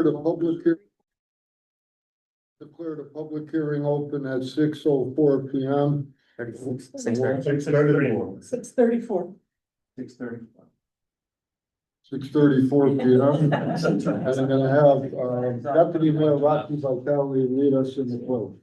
declare the public hearing open at 6:04 PM. 6:34. 6:34. 6:34 PM. And I'm gonna have Deputy Mayor Rocky Vitale lead us in the pledge.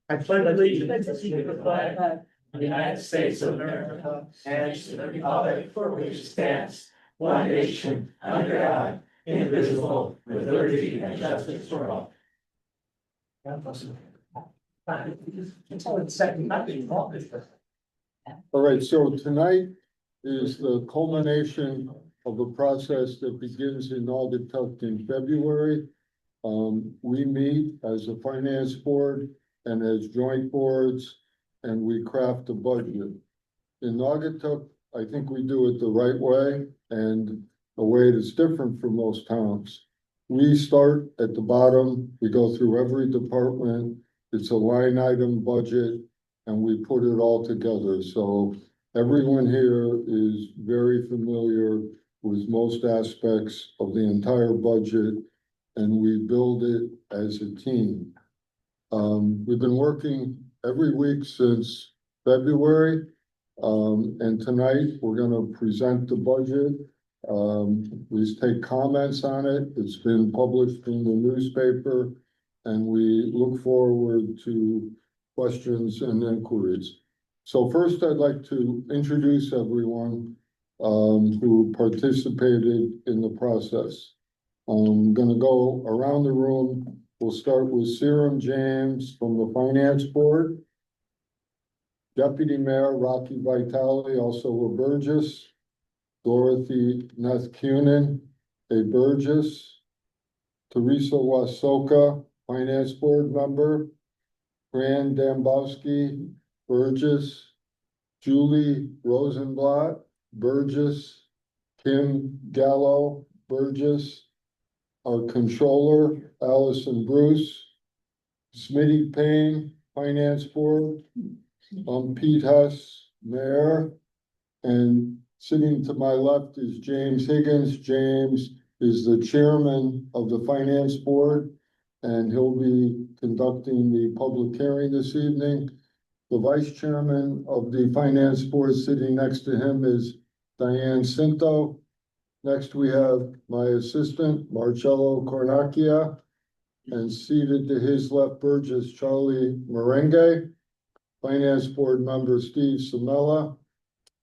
I pledge allegiance to the flag of the United States of America and to the republic for which it stands, one nation, under God, indivisible, with liberty and justice for all. All right, so tonight is the culmination of a process that begins in Naugatuck in February. We meet as a finance board and as joint boards, and we craft a budget. In Naugatuck, I think we do it the right way and a way that's different from most towns. We start at the bottom, we go through every department, it's a line item budget, and we put it all together. So everyone here is very familiar with most aspects of the entire budget, and we build it as a team. We've been working every week since February, and tonight we're gonna present the budget. We take comments on it. It's been published in the newspaper, and we look forward to questions and inquiries. So first, I'd like to introduce everyone who participated in the process. I'm gonna go around the room. We'll start with Seram James from the Finance Board. Deputy Mayor Rocky Vitale, also a Burgess. Dorothy Neth-Cunin, a Burgess. Teresa Wasoka, Finance Board member. Fran Dambowski, Burgess. Julie Rosenblatt, Burgess. Kim Gallo, Burgess. Our controller, Allison Bruce. Smitty Payne, Finance Board. Pete Hess, Mayor. And sitting to my left is James Higgins. James is the chairman of the Finance Board, and he'll be conducting the public hearing this evening. The vice chairman of the Finance Board sitting next to him is Diane Cinto. Next, we have my assistant, Marcello Cornacchia, and seated to his left, Burgess Charlie Merengue. Finance Board member Steve Samella.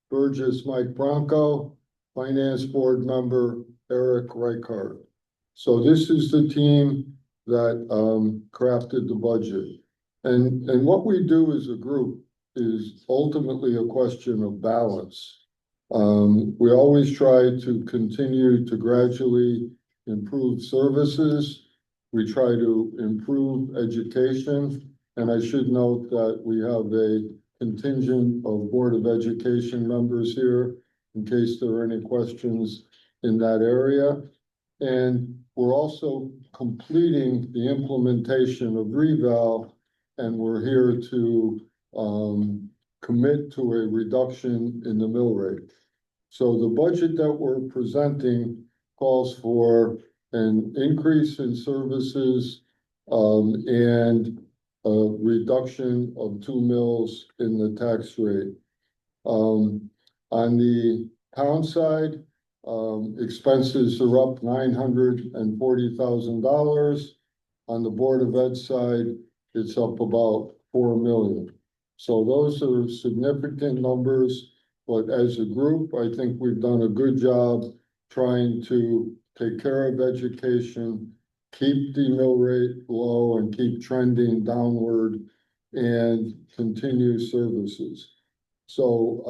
Burgess Mike Bronco, Finance Board member Eric Reichart. So this is the team that crafted the budget. And what we do as a group is ultimately a question of balance. We always try to continue to gradually improve services. We try to improve education. And I should note that we have a contingent of Board of Education members here in case there are any questions in that area. And we're also completing the implementation of Reval, and we're here to commit to a reduction in the mill rate. So the budget that we're presenting calls for an increase in services and a reduction of 2 mills in the tax rate. On the town side, expenses are up $940,000. On the Board of Ed side, it's up about 4 million. So those are significant numbers, but as a group, I think we've done a good job trying to take care of education, keep the mill rate low and keep trending downward, and continue services. So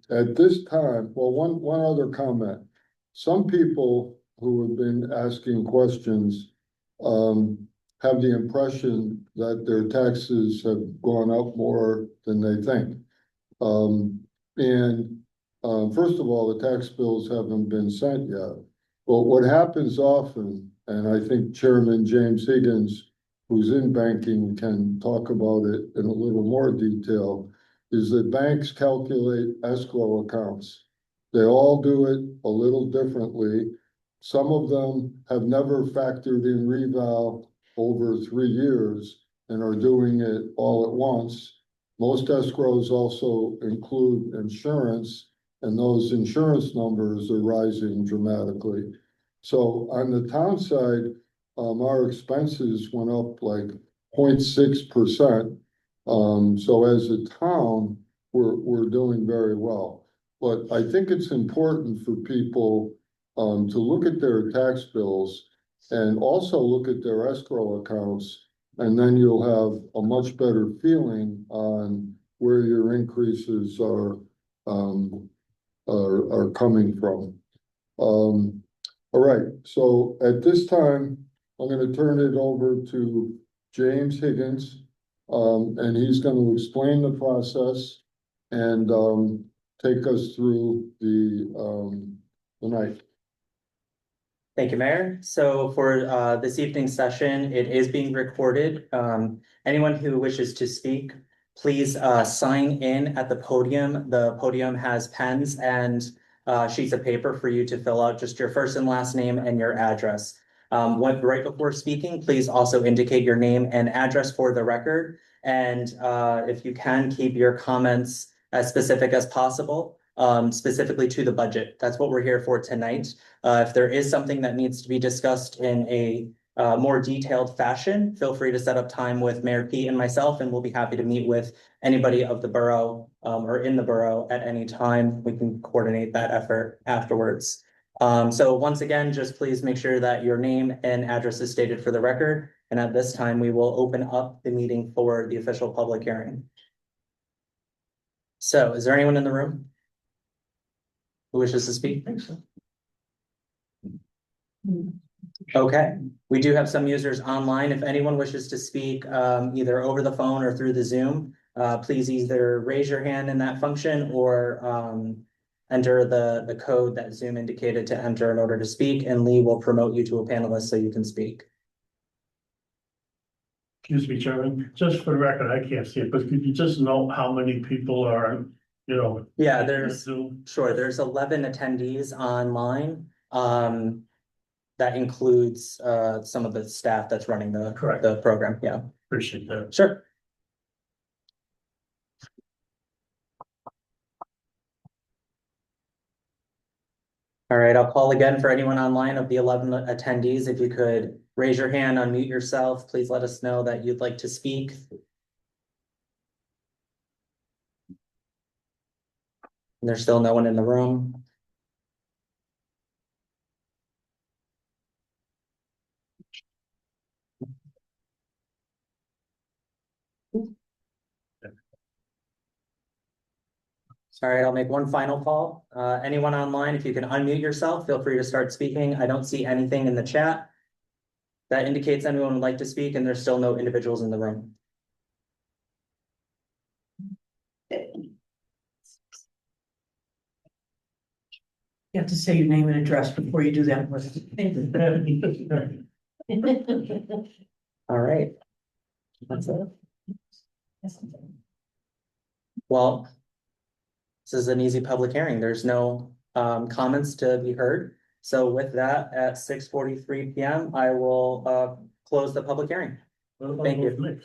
at this time, well, one other comment. Some people who have been asking questions have the impression that their taxes have gone up more than they think. First of all, the tax bills haven't been sent yet. But what happens often, and I think Chairman James Higgins, who's in banking, can talk about it in a little more detail, is that banks calculate escrow accounts. They all do it a little differently. Some of them have never factored in reval over 3 years and are doing it all at once. Most escrows also include insurance, and those insurance numbers are rising dramatically. So on the town side, our expenses went up like 0.6%. So as a town, we're doing very well. But I think it's important for people to look at their tax bills and also look at their escrow accounts. And then you'll have a much better feeling on where your increases are coming from. All right, so at this time, I'm gonna turn it over to James Higgins. And he's gonna explain the process and take us through the night. Thank you, Mayor. So for this evening's session, it is being recorded. Anyone who wishes to speak, please sign in at the podium. The podium has pens and sheets of paper for you to fill out just your first and last name and your address. Right before speaking, please also indicate your name and address for the record. And if you can, keep your comments as specific as possible, specifically to the budget. That's what we're here for tonight. If there is something that needs to be discussed in a more detailed fashion, feel free to set up time with Mayor Pete and myself, and we'll be happy to meet with anybody of the borough or in the borough at any time. We can coordinate that effort afterwards. So once again, just please make sure that your name and address is stated for the record. And at this time, we will open up the meeting for the official public hearing. So is there anyone in the room who wishes to speak? Okay, we do have some users online. If anyone wishes to speak either over the phone or through the Zoom, please either raise your hand in that function or enter the code that Zoom indicated to enter in order to speak, and Lee will promote you to a panelist so you can speak. Excuse me, Chairman, just for the record, I can't see it, but could you just note how many people are, Yeah, there's 11 attendees online. That includes some of the staff that's running the program. Yeah, Appreciate that. sure. All right, I'll call again for anyone online of the 11 attendees. If you could raise your hand, unmute yourself, please let us know that you'd like to speak. And there's still no one in the room. All right, I'll make one final call. Anyone online, if you can unmute yourself, feel free to start speaking. I don't see anything in the chat that indicates anyone would like to speak, and there's still no individuals in the room. You have to say your name and address before you do that. All right. That's it. Well, this is an easy public hearing. There's no comments to be heard. So with that, at 6:43 p.m., I will close the public hearing. Thank you.